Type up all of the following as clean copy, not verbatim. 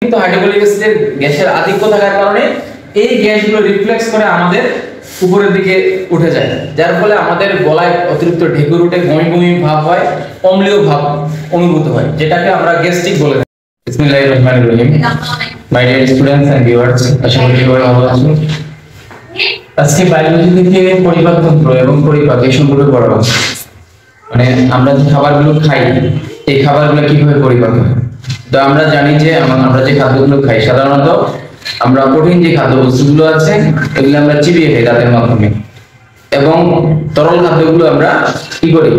কিন্তু হাইড্রোক্লোরিক অ্যাসিডের গ্যাসের আধিক্য থাকার কারণে এই গ্যাসগুলো রিফ্লেক্স করে আমাদের উপরের দিকে উঠে যায়, যার ফলে আমাদের গলায় অতিরিক্ত ঢেকুর উঠে, বমি বমি ভাব হয়, অম্লীয় ভাব অনুভূত হয়, যেটাকে আমরা গ্যাস্ট্রিক বলে থাকি। বিসমিল্লাহির রহমানির রহিম। My dear students and viewers, আশা করি সবাই ভালো আছেন। আজকে বায়োলজি থেকে পরিপাকতন্ত্র এবং পরিপাক এই সম্পর্কে পড়াবো। মানে আমরা যে খাবারগুলো খাই, এই খাবারগুলো কিভাবে পরিপাক হয়। তো আমরা জানি যে আমরা যে খাদ্যগুলো খাই, সাধারণত আমরা প্রোটিন যে খাদ্য বস্তুগুলো আছে এগুলো আমরা চিবিয়ে খাই দাঁতের মাধ্যমে, এবং তরল খাদ্যগুলো আমরা কি করি,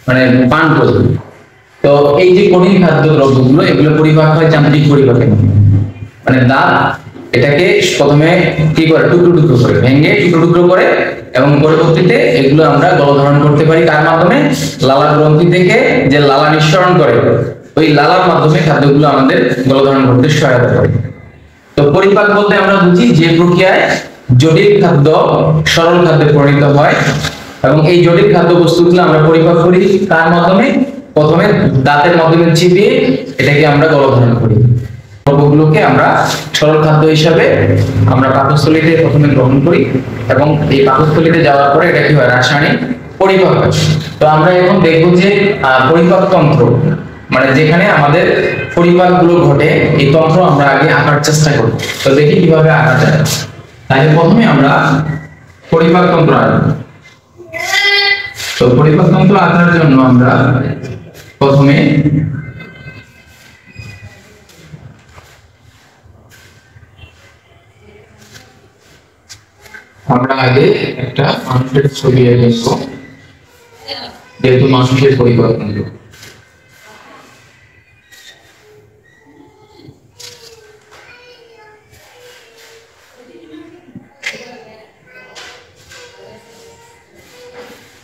মানে পান করি। তো এই যে কঠিন খাদ্য দ্রব্যগুলো এগুলো পরিপাক হয় যান্ত্রিক পরিপাকের মাধ্যমে। মানে দাঁত এটাকে প্রথমে কি করে, টুকরো টুকরো করে ভেঙে টুকরো টুকরো করে, এবং পরবর্তীতে এগুলো আমরা গলধারণ করতে পারি কার মাধ্যমে, লালা গ্রন্থি থেকে যে লালা নিঃসরণ করে ওই লালার মাধ্যমে খাদ্যগুলো আমাদের গলধারণ করতে সহায়তা করে। তো পরিপাক বলতে আমরা বুঝি যে প্রক্রিয়ায় জটিল খাদ্য সরল খাদ্যে পরিণত হয়, এবং এই জটিল খাদ্য বস্তুগুলো আমরা পরিপাক করি তার মাধ্যমে, প্রথমে দাঁতের মাধ্যমে চিবিয়ে এটাকে আমরা গলধারণ করি। দ্রব্যগুলোকে আমরা সরল খাদ্য হিসাবে আমরা পাকস্থলীতে প্রথমে গ্রহণ করি, এবং এই পাকস্থলীতে যাওয়ার পরে এটা কি হয়, রাসায়নিক পরিপাক হয়। তো আমরা এখন দেখব যে পরিপাক তন্ত্র, মানে যেখানে আমাদের পরিপাক গুলো ঘটে, এই তন্ত্র আমরা আগে আঁকার চেষ্টা করব। তো দেখি কিভাবে আঁকা যায়। তাহলে প্রথমে আমরা পরিপাক তন্ত্র আঁকব। তো পরিপাক তন্ত্র আঁকার জন্য আমরা প্রথমে আগে একটা মানুষের ছবি আঁকব, যেহেতু মানুষের পরিপাক তন্ত্র।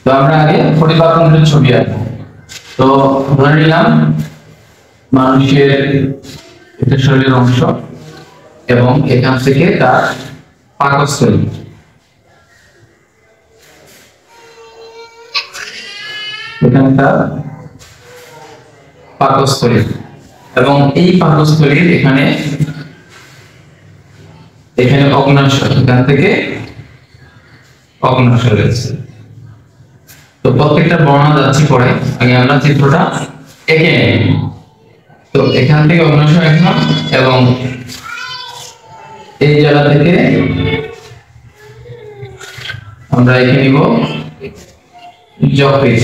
তো আমরা আগে পরিপাক তন্ত্রের ছবি আঁকবো। তো ধরে নিলাম মানুষের এটা শরীরের অংশ, এবং এখান থেকে তার পাকস্থলী, এখানটা পাকস্থলী, এবং এই পাকস্থলীর এখানে অগ্ন্যাশয়, এখান থেকে অগ্ন্যাশয় রয়েছে। তো প্রত্যেকটা বর্ণনা যাচ্ছি পরে, আগে আমরা চিত্রটা এঁকে নেই। তো এখান থেকে অগ্ন্যাশয় আঁকলাম, এবং এই জায়গা থেকে আমরা এঁকে নিব যকৃৎ।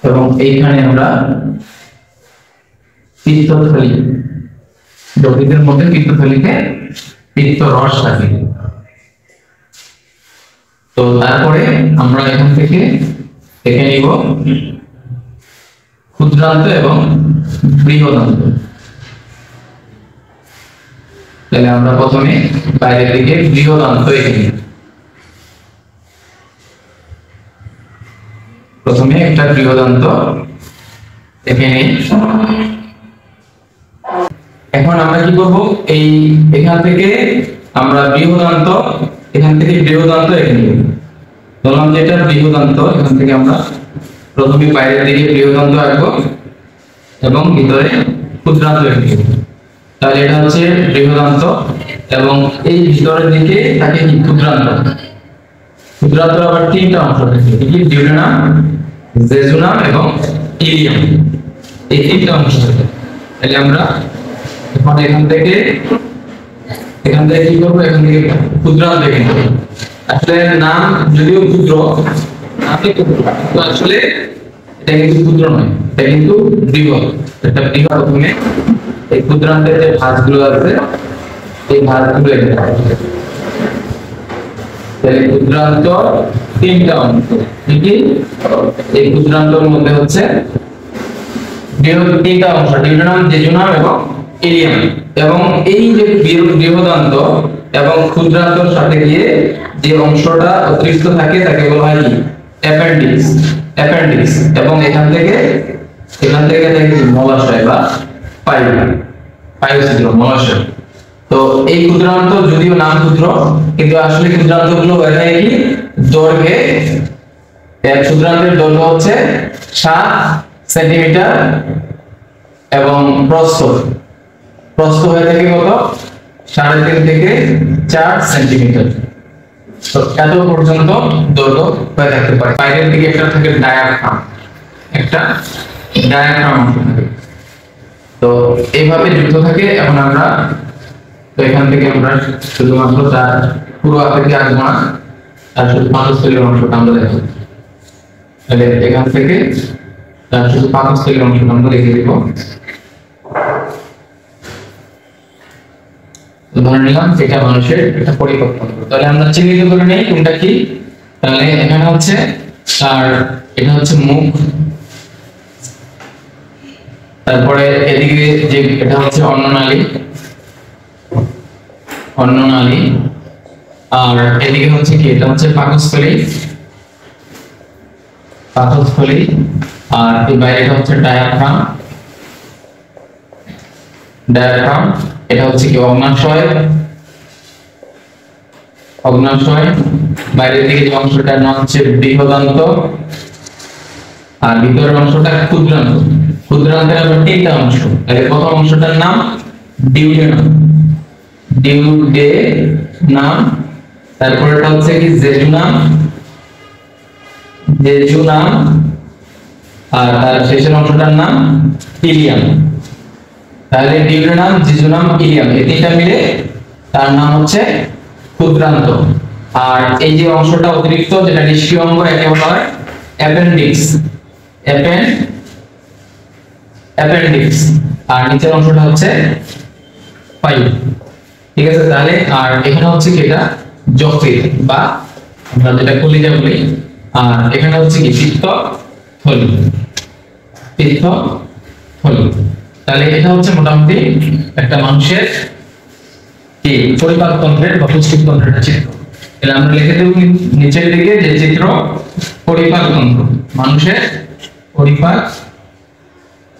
এবং এইখানে আমরা পিত্তথলি, যকৃতের মধ্যে পিত্তথলিতে পিত্ত রস থাকে। তো তারপরে আমরা এখান থেকে দেখে নিব ক্ষুদ্রান্ত এবং বৃহদান্ত। তাহলে আমরা প্রথমে বাইরের দিকে বৃহদান্ত এঁকে নিব। প্রথমে একটা বৃহদান্ত এঁকে নিই। এখন আমরা কি করব, এখান থেকে আমরা বৃহদান্ত, এখান থেকে বৃহদান্ত এঁকে নিব। বললাম যে এটা বৃহদান্ত, এখান থেকে আমরা প্রথমে বাইরের দিকে বৃহদান্ত আঁকবো, এবং ভিতরে ক্ষুদ্রান্ত এঁকে নিব। তাহলে এটা হচ্ছে বৃহদান্ত, এবং এই ভিতরের দিকে থাকে কি, ক্ষুদ্রান্ত। ক্ষুদ্রান্ত আবার তিনটা অংশ থাকে, ডিউডেনাম, জেজুনাম এবং ইলিয়াম, এই তিনটা অংশ থাকে। তাহলে আমরা এখন এখান থেকে কি করবো, এখান থেকে ক্ষুদ্রান্ত দেখে নেব। আসলে নাম যদিও ক্ষুদ্র, তো আসলে এটা কিন্তু ক্ষুদ্র নয়, এটা কিন্তু বৃহৎ। এটা বৃহৎ। প্রথমে এই ক্ষুদ্রান্তের যে ভাঁজগুলো আছে, এই ভাঁজগুলো এখানে আছে। তাহলে ক্ষুদ্রান্ত তিনটা অংশ, কি এই ক্ষুদ্রান্তর মধ্যে হচ্ছে তিনটা অংশ, ডিউডেনাম, জেজুনাম এবং ইলিয়াম। এবং এই যে বৃহদান্ত এবং ক্ষুদ্রান্তর সাথে গিয়ে যে অংশটা অতিরিক্ত থাকে তাকে বলা হয় কি, অ্যাপেন্ডিক্স। এবং এখান থেকে থাকে মলাশয় বা পাইওছিদ্র, মলাশয়। তো এই ক্ষুদ্রান্ত যদিও নাম ক্ষুদ্র, কিন্তু আসলে ক্ষুদ্রান্ত গুলো হয়ে যায় কি, দৈর্ঘ্যে এর ক্ষুদ্রান্তের দৈর্ঘ্য হচ্ছে 7 সেন্টিমিটার এবং প্রস্থ হয়ে থাকে কত 3.5 থেকে 4 সেন্টিমিটার। তো এত পর্যন্ত দৈর্ঘ্য হয়ে থাকতে পারে। বাইরের দিকে একটা থাকে ডায়াফ্রাম, অংশ থাকে। তো এইভাবে যুক্ত থাকে। এখন আমরা তো এখান থেকে আমরা শুধুমাত্র তার পুরো আকৃতি আঁকবো না, তার শুধু পাকস্থলীর অংশটা আমরা দেখব। তাহলে এখান থেকে তার শুধু পাকস্থলীর অংশটা আমরা রেখে দিব। ধরে নিলাম এটা মানুষের একটা পরিপাক তন্ত্র। তাহলে আমরা চিহ্নিত করে নেই কোনটা কি। তাহলে এখানে হচ্ছে আর এটা হচ্ছে মুখ, তারপরে এদিকে যে এটা হচ্ছে অন্ননালী, আর এদিকে হচ্ছে কি এটা হচ্ছে পাকস্থলী, আর এই বাইরেটা হচ্ছে ডায়াফ্রাম, এটা হচ্ছে কি অগ্নাশয়, বাইরের দিকে যে অংশটার নাম হচ্ছে বৃহদান্ত, আর ভিতরের অংশটা ক্ষুদ্রান্ত। ক্ষুদ্রান্তের আবার 3টা অংশ। তাহলে প্রথম অংশটার নাম ডিউডেনাম, তারপরটা হচ্ছে কি জেজুনাম, আর তার শেষের অংশটার নাম ইলিয়াম। তাহলে ডিউডেনাম, জেজুনাম, ইলিয়াম এই 3টা মিলে তার নাম হচ্ছে ক্ষুদ্রান্ত। আর এই যে অংশটা অতিরিক্ত যেটা নিষ্ক্রিয় অঙ্গ একে বলা হয় অ্যাপেন্ডিক্স, আর নিচের অংশটা হচ্ছে পাইপ। ঠিক আছে। তাহলে আর এখানে হচ্ছে কি এটা যকৃৎ বা আমরা যেটা কলিজা বলি, আর এখানে হচ্ছে কি পিত্তথলি। তাহলে এটা হচ্ছে মোটামুটি একটা মানুষের কি পরিপাক তন্ত্রের বা পুষ্টিক তন্ত্রের চিত্র। তাহলে আমরা লিখে দেব নিচের দিকে যে চিত্র পরিপাক তন্ত্র, মানুষের পরিপাক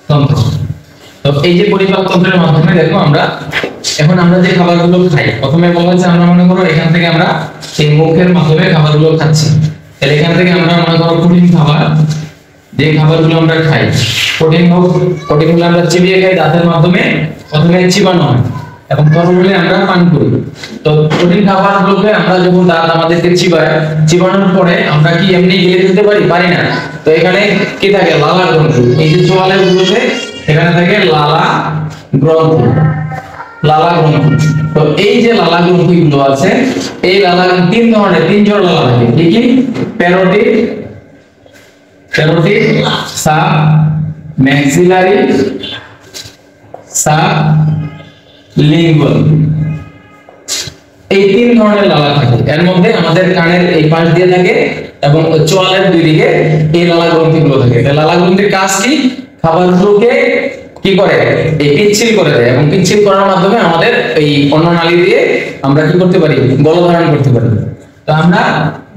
তন্ত্র। তো এই যে পরিপাক তন্ত্রের মাধ্যমে দেখো আমরা এখন আমরা যে খাবারগুলো খাই, প্রথমে বলা হচ্ছে আমরা মনে করো এখান থেকে আমরা এই মুখের মাধ্যমে খাবারগুলো খাচ্ছি। তাহলে এখান থেকে আমরা মনে করো প্রোটিন খাবার, যে খাবারগুলো আমরা খাই প্রোটিনগুলো আমরা চিবিয়ে খাই দাঁতের মাধ্যমে, প্রথমে চিবানো হয় এবং তরলে আমরা পান করি। তো প্রোটিন খাবারগুলোকে আমরা যখন দাঁত আমাদেরকে চিবানোর পরে আমরা কি এমনি গিলে ফেলতে পারি না। তো এখানে কি থাকে লালা গ্রন্থি, এই যে চোয়ালের গুলোতে এখানে থাকে লালা গ্রন্থি। তো এই যে লালা গ্রন্থিগুলো আছে, এই লালা 3 ধরনের, 3 জোড়া লালা থাকে। কি প্যারোটিড, সাব ম্যাক্সিলারি, সাবলিঙ্গুয়াল, এই 3 ধরনের লালা থাকে। এর মধ্যে আমাদের কানের এই পাশ দিয়ে থাকে এবং চোয়ালের দুই দিকে এই লালা গ্রন্থিগুলো থাকে। এই লালা গ্রন্থির কাজ কি? খাবারগুলোকে কি করে এই পিচ্ছিল করে দেয় এবং পিচ্ছিল করার মাধ্যমে আমাদের এই অন্ননালী দিয়ে আমরা কি করতে পারি গলধারণ করতে পারি। তো আমরা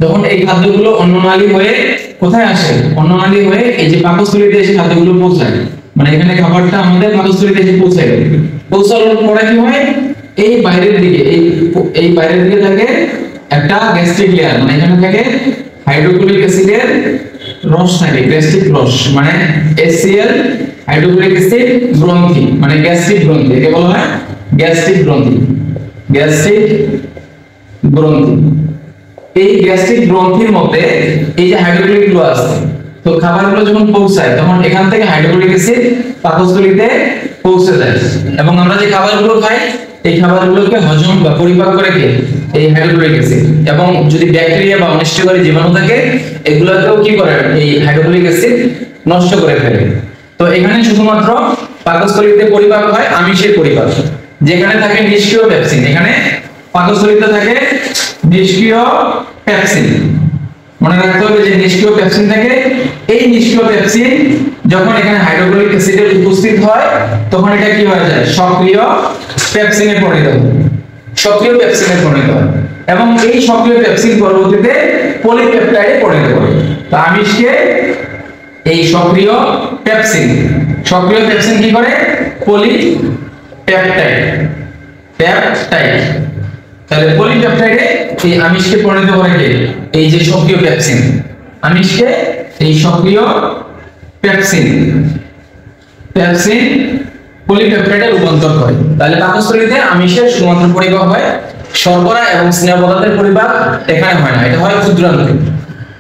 যখন এই খাদ্যগুলো অন্ননালী হয়ে কোথায় আসে, অন্ননালী হয়ে এই যে পাকস্থলীতে এসে খাদ্যগুলো পৌঁছায়, মানে এখানে খাবারটা আমাদের পাকস্থলীতে এসে পৌঁছায়, পৌঁছানোর পরে কি হয় এই বাইরের দিকে এই বাইরের দিকে থাকে একটা গ্যাস্ট্রিক লেয়ার, মানে এখানে থাকে হাইড্রোক্লোরিক অ্যাসিডের রস থাকে, গ্যাস্ট্রিক রস মানে HCl হাইড্রোক্লোরিক অ্যাসিড গ্রন্থি, মানে গ্যাস্ট্রিক গ্রন্থি, একে বলা হয় গ্যাস্ট্রিক গ্রন্থি। এই গ্যাস্ট্রিক গ্রন্থির মধ্যে এই যে হাইড্রোক্লোরিক গুলো আছে, তো খাবারগুলো যখন পৌঁছায় তখন এখান থেকে হাইড্রোক্লোরিক অ্যাসিড পাকস্থলীতে পৌঁছে যায় এবং আমরা যে খাবারগুলো খাই এই খাবারগুলোকে হজম বা পরিপাক করে কে এই হাইড্রোক্লোরিক অ্যাসিড, এবং যদি ব্যাকটেরিয়া বা অনিষ্টকারী জীবাণু থাকে এগুলোকেও কি করে এই হাইড্রোক্লোরিক অ্যাসিড নষ্ট করে ফেলে। তো এখানে শুধুমাত্র পাকস্থলীতে পরিপাক হয় আমিষের পরিপাক, যেখানে থাকে নিষ্ক্রিয় পেপসিন, এখানে পাকস্থলীতে থাকে নিষ্ক্রিয় পেপসিন। মনে রাখতে হবে যে নিষ্ক্রিয় পেপসিন থাকে, এই নিষ্ক্রিয় পেপসিন যখন এখানে হাইড্রোক্লোরিক অ্যাসিডের উপস্থিত হয় তখন এটা কি হয়ে যায় সক্রিয় পেপসিনে পরিণত হয়, এবং এই সক্রিয় পেপসিন পরবর্তীতে পলিপেপটাইডে পরিণত হয়। তো আমিষকে এই সক্রিয় পেপসিন কি করে পলিপেপটাইড, তাহলে পলিপেপটাইডে এই আমিষকে পরিণত করে কে এই যে সক্রিয় পেপসিন। আমিষকে এই সক্রিয় পেপসিন পলিপেপটাইডে রূপান্তর করে। তাহলে পাকস্থলীতে আমিষের শুধুমাত্র পরিপাক হয়, শর্করা এবং স্নেহ পদার্থের পরিপাক এখানে হয় না, এটা হয় ক্ষুদ্রান্তে।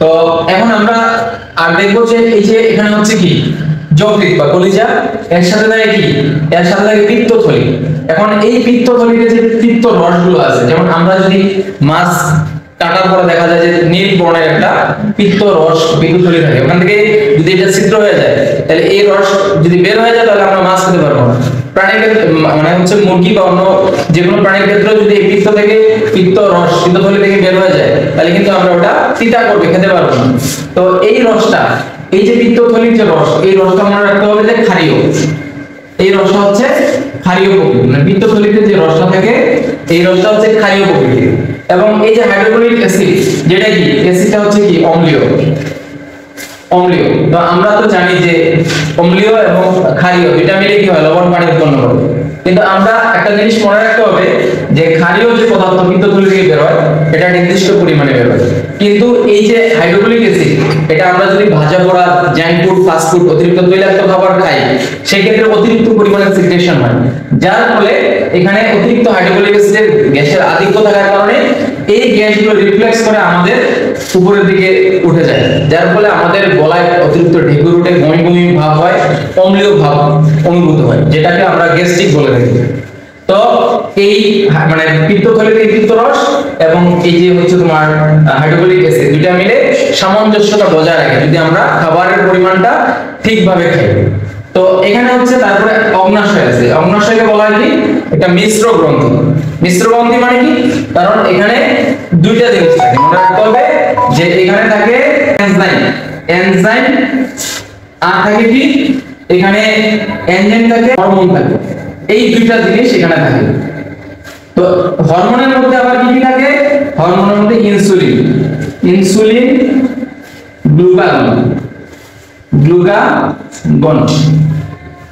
তো এখন আমরা আর দেখবো যে এই যে এখানে হচ্ছে কি যকৃৎ বা কলিজা, এর সাথে থাকে কি, এর সাথে থাকে পিত্তথলি। এখন এই পিত্তথলিতে যে পিত্ত রসগুলো আছে, যেমন আমরা যদি মাছ কাটার পরে দেখা যায় যে নীল বর্ণের একটা পিত্ত রস পিত্তথলি থাকে, ওখান থেকে যদি এটা ছিদ্র হয়ে যায় তাহলে এই রস যদি বের হয়ে যায় তাহলে আমরা মাছ খেতে পারবো না। প্রাণীর ক্ষেত্রে মানে হচ্ছে মুরগি বা অন্য যে কোনো প্রাণীর ক্ষেত্রে যদি এই পিত্ত থেকে পিত্ত রস পিত্তথলি থেকে বের হয়ে যায় তাহলে কিন্তু আমরা ওটা তিতা করবে, খেতে পারবো না। তো এই রসটা, এই যে পিত্তথলির যে রস, এই রসটা মনে রাখতে হবে যে ক্ষারীয়। এই রসটা হচ্ছে ক্ষারীয় প্রকৃতির, মানে পিত্তথলিতে যে রসটা থাকে এই রসটা হচ্ছে ক্ষারীয় প্রকৃতির। এবং এই যে হাইড্রোক্লোরিক অ্যাসিড, যেটা কি অ্যাসিডটা হচ্ছে কি অম্লীয়। তো আমরা তো জানি যে অম্লীয় এবং ক্ষারীয় দুইটা মিলে কি হয়, লবণ পানি উৎপন্ন করে। কিন্তু আমরা একটা জিনিস মনে রাখতে হবে যে ক্ষারীয় যে পদার্থ পিত্তথলি থেকে বের হয় এটা নির্দিষ্ট পরিমাণে বের হয়, কিন্তু এই যে হাইড্রোক্লোরিক অ্যাসিড এটা আমরা যদি ভাজা পোড়া জাঙ্ক ফুড ফাস্ট ফুড অতিরিক্ত তৈলাক্ত খাবার খাই সেই ক্ষেত্রে অতিরিক্ত পরিমাণে সিক্রেশন হয়, যার ফলে এখানে অতিরিক্ত হাইড্রোক্লোরিক অ্যাসিডের গ্যাসের আধিক্য থাকার কারণে এই গ্যাসগুলো রিফ্লেক্স করে আমাদের উপরের দিকে উঠে যায়, যার ফলে আমাদের গলায় অতিরিক্ত ঢেকুর উঠে, বমি বমি ভাব হয়, অম্লীয় ভাব অনুভূত হয়, যেটাকে আমরা গ্যাস্ট্রিক বলে থাকি। তো এই মানে পিত্তথলিতে পিত্তরস এবং এই যে হচ্ছে তোমার হাইড্রোক্লোরিক অ্যাসিড দুইটা মিলে সামঞ্জস্যতা বজায় রাখে যদি আমরা খাবারের পরিমাণটা ঠিকভাবে খাই। তো এখানে হচ্ছে তারপরে অগ্নাশয় আছে। অগ্নাশয়কে বলা হয় কি একটা মিশ্র গ্রন্থি। মিশ্র গ্রন্থি মানে কি, কারণ এখানে দুইটা জিনিস থাকে, মনে রাখতে হবে যে এখানে থাকে এনজাইম আর থাকে কি এখানে এনজাইম থাকে, হরমোন থাকে, এই দুইটা জিনিস এখানে থাকে। তো হরমোনের মধ্যে আবার কি কি থাকে, হরমোনের মধ্যে ইনসুলিন গ্লুকাগন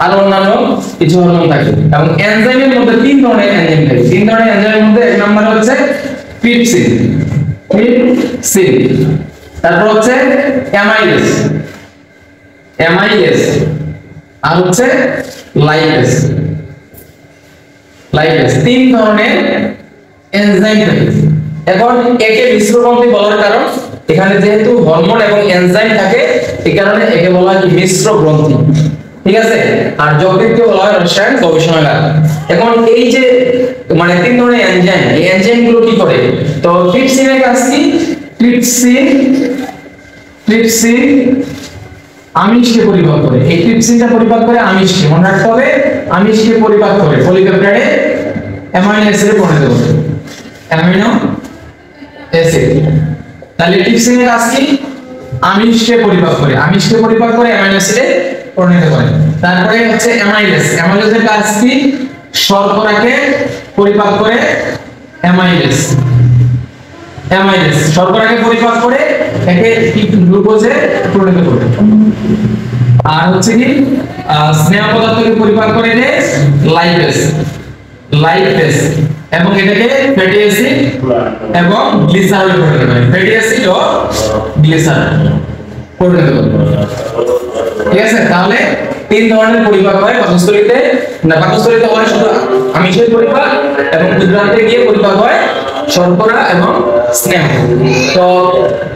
আর অন্যান্য কিছু হরমোন থাকে। এবং এনজাইমের মধ্যে তিন ধরনের এনজাইম থাকে। তিন ধরনের এনজাইমের মধ্যে এক নম্বর হচ্ছে ট্রিপসিন, তারপর হচ্ছে অ্যামাইলেজ আর হচ্ছে লাইপেজ। তিন ধরনের এনজাইম থাকে। এখন একে মিশ্র গ্রন্থি বলার কারণ এখানে যেহেতু হরমোন এবং এনজাইম থাকে এই কারণে একে বলা হয় মিশ্র গ্রন্থি, ঠিক আছে। আর যকৃতকে বলা হয় রসায়ন গবেষণাগার। এখন এই যে মানে তিন ধরনের এনজাইম, এই এনজাইম গুলো কি করে, তো ট্রিপসিনের কাজ কি, ট্রিপসিন আমিষকে পরিপাক করে। এই ট্রিপসিনটা পরিপাক করে আমিষকে, মনে রাখতে হবে আমিষকে পরিপাক করে পলিপেপটাইডে অ্যামাইনো অ্যাসিডে পরিণত করে, অ্যামাইনো অ্যাসিড। তাহলে ট্রিপসিনের কাজ কি, আমিষকে পরিপাক করে অ্যামাইনো অ্যাসিডে পরিণত করে। তারপরে হচ্ছে অ্যামাইলেজের কাজ কি, শর্করাকে পরিপাক করে শর্করাকে পরিপাক করে একে গ্লুকোজে পরিণত করে। আর হচ্ছে কি স্নেহ পদার্থকে পরিপাক করে যে লাইপেজ এবং এটাকে ফ্যাটি অ্যাসিড এবং গ্লিসারলে পরিণত করে, ফ্যাটি অ্যাসিড ও গ্লিসারল পরিণত করে, ঠিক আছে। তাহলে তিন ধরনের পরিপাক হয় পাকস্থলীতে। পাকস্থলীতে হয় শুধু আমিষের পরিপাক এবং ক্ষুদ্রান্তে গিয়ে পরিপাক হয় শর্করা এবং স্নেহ। তো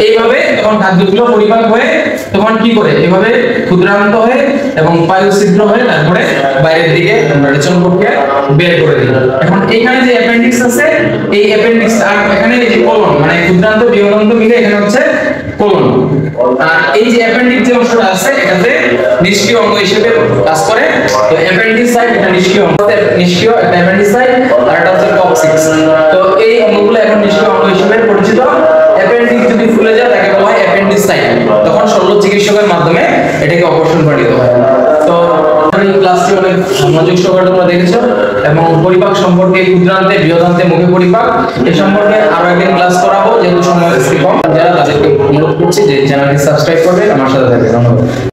এইভাবে যখন খাদ্যগুলো পরিপাক হয়ে তখন কি করে, এভাবে ক্ষুদ্রান্ত হয়ে এবং পায়ু ছিদ্র হয়ে তারপরে বাইরের দিকে রেচন প্রক্রিয়া বের করে দিই। এখন এখানে যে অ্যাপেন্ডিক্স আছে, এই অ্যাপেন্ডিক্স আর এখানে এই যে কোলন, মানে ক্ষুদ্রান্ত বৃহদান্ত মিলে এখানে হচ্ছে কোলন। আর এই যে অ্যাপেন্ডিক্স যে অংশটা আছে এটাতে নিষ্ক্রিয় অঙ্গ হিসেবে কাজ করে। তো অ্যাপেন্ডিসাইট এটা নিষ্ক্রিয় অঙ্গ, নিষ্ক্রিয় একটা অ্যাপেন্ডিসাইট আর এটা হচ্ছে কক্সিক্স। তো এই অঙ্গগুলো এখন নিষ্ক্রিয় অঙ্গ হিসেবে পরিচিত। অ্যাপেন্ডিক্স যদি ফুলে যায় তাকে বলা হয় অ্যাপেন্ডিসাইট, তখন শল্য চিকিৎসকের মাধ্যমে এটাকে অপারেশন করে দিতে হয়। তো এই ক্লাসটি অনেক মনোযোগ সহকারে তোমরা দেখেছো এবং পরিপাক সম্পর্কে, ক্ষুদ্রান্তে বৃহদান্তে মুখে পরিপাক এ সম্পর্কে আরো একদিন ক্লাস করাবো, যেহেতু সময় কম। যারা তাদেরকে অনুরোধ করছি যে চ্যানেলটি সাবস্ক্রাইব করবে, আমার সাথে থাকবে। ধন্যবাদ।